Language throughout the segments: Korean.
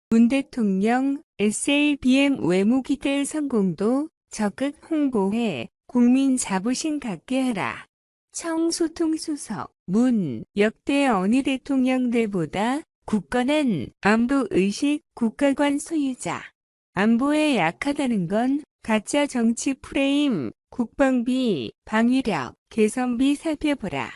문 대통령 SLBM 외무기들 성공도 적극 홍보해 국민 자부심 갖게 하라. 청소통수석 문 역대 어느 대통령들보다 굳건한 안보의식 국가관 소유자. 안보에 약하다는 건 가짜 정치 프레임, 국방비, 방위력, 개선비 살펴보라.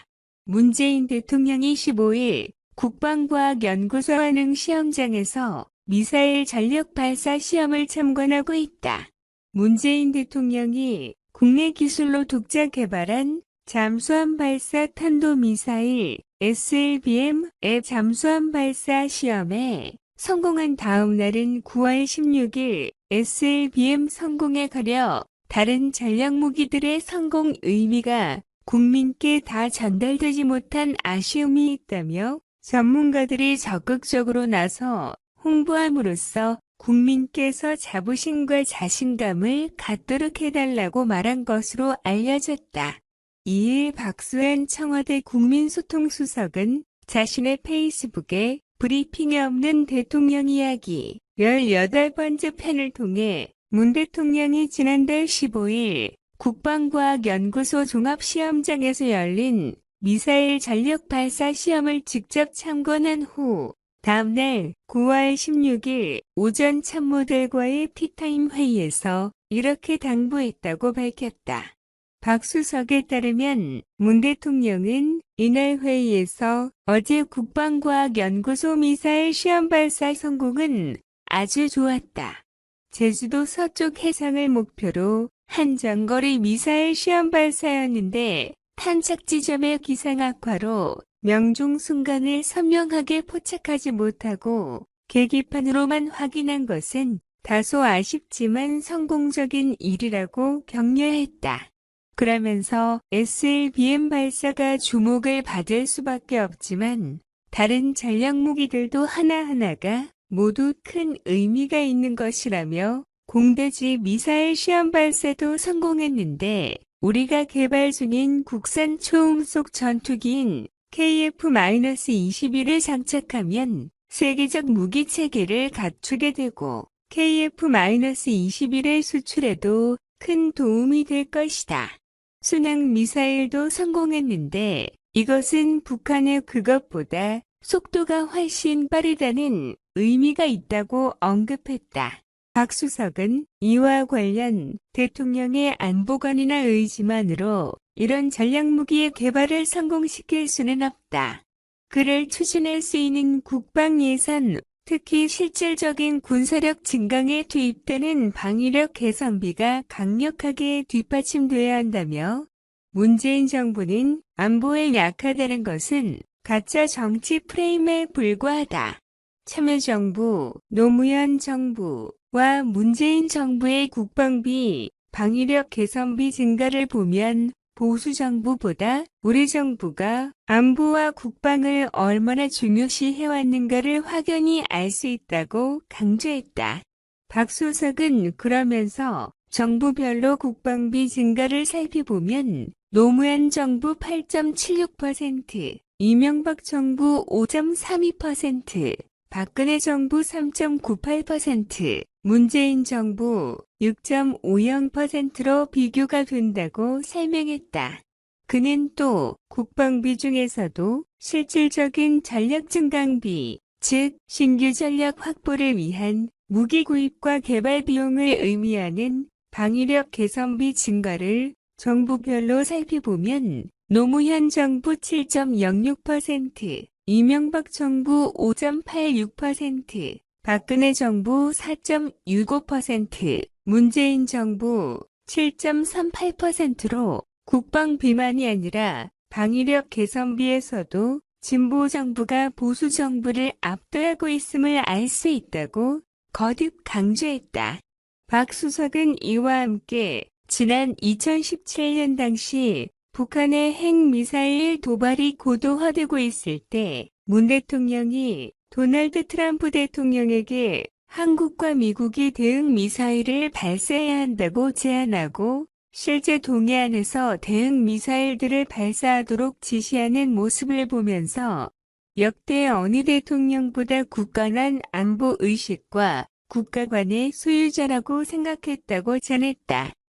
문재인 대통령이 15일 국방과학연구소 한흥시험장에서 미사일 전력 발사 시험을 참관하고 있다. 문재인 대통령이 국내 기술로 독자 개발한 잠수함 발사 탄도미사일 SLBM의 잠수함 발사 시험에 성공한 다음 날인 9월 16일 SLBM 성공에 가려 다른 전략 무기들의 성공 의미가 국민께 다 전달되지 못한 아쉬움이 있다며 전문가들이 적극적으로 나서 홍보함으로써 국민께서 자부심과 자신감을 갖도록 해달라고 말한 것으로 알려졌다. 이에 박수환 청와대 국민소통수석은 자신의 페이스북에 브리핑이 없는 대통령 이야기 18번째 편을 통해 문 대통령이 지난달 15일 국방과학연구소 종합시험장에서 열린 미사일 전력 발사 시험을 직접 참관한 후 다음날 9월 16일 오전 참모들과의 티타임 회의에서 이렇게 당부했다고 밝혔다. 박 수석에 따르면 문 대통령은 이날 회의에서 어제 국방과학연구소 미사일 시험 발사 성공은 아주 좋았다. 제주도 서쪽 해상을 목표로 한 장거리 미사일 시험 발사였는데 탄착 지점의 기상 악화로 명중 순간을 선명하게 포착하지 못하고 계기판으로만 확인한 것은 다소 아쉽지만 성공적인 일이라고 격려했다. 그러면서 SLBM 발사가 주목을 받을 수밖에 없지만 다른 전략 무기들도 하나하나가 모두 큰 의미가 있는 것이라며 공대지 미사일 시험 발사도 성공했는데 우리가 개발 중인 국산 초음속 전투기인 KF-21을 장착하면 세계적 무기 체계를 갖추게 되고 KF-21의 수출에도 큰 도움이 될 것이다. 순항 미사일도 성공했는데 이것은 북한의 그것보다 속도가 훨씬 빠르다는 의미가 있다고 언급했다. 박 수석은 이와 관련 대통령의 안보관이나 의지만으로 이런 전략무기의 개발을 성공시킬 수는 없다. 그를 추진할 수 있는 국방 예산, 특히 실질적인 군사력 증강에 투입되는 방위력 개선비가 강력하게 뒷받침돼야 한다며 문재인 정부는 안보에 약하다는 것은 가짜 정치 프레임에 불과하다. 참여정부, 노무현 정부와 문재인 정부의 국방비, 방위력 개선비 증가를 보면 보수 정부보다 우리 정부가 안보와 국방을 얼마나 중요시해왔는가를 확연히 알 수 있다고 강조했다. 박 수석은 그러면서 정부별로 국방비 증가를 살펴보면 노무현 정부 8.76%, 이명박 정부 5.32%, 박근혜 정부 3.98%, 문재인 정부 6.50%로 비교가 된다고 설명했다. 그는 또 국방비 중에서도 실질적인 전력 증강비, 즉 신규 전력 확보를 위한 무기 구입과 개발 비용을 의미하는 방위력 개선비 증가를 정부별로 살펴보면 노무현 정부 7.06%, 이명박 정부 5.86%, 박근혜 정부 4.65%, 문재인 정부 7.38%로 국방비만이 아니라 방위력 개선비에서도 진보 정부가 보수 정부를 압도하고 있음을 알 수 있다고 거듭 강조했다. 박 수석은 이와 함께 지난 2017년 당시 북한의 핵미사일 도발이 고도화되고 있을 때 문 대통령이 도널드 트럼프 대통령에게 한국과 미국이 대응 미사일을 발사해야 한다고 제안하고 실제 동해안에서 대응 미사일들을 발사하도록 지시하는 모습을 보면서 역대 어느 대통령보다 굳건한 안보 의식과 국가 간의 소유자라고 생각했다고 전했다.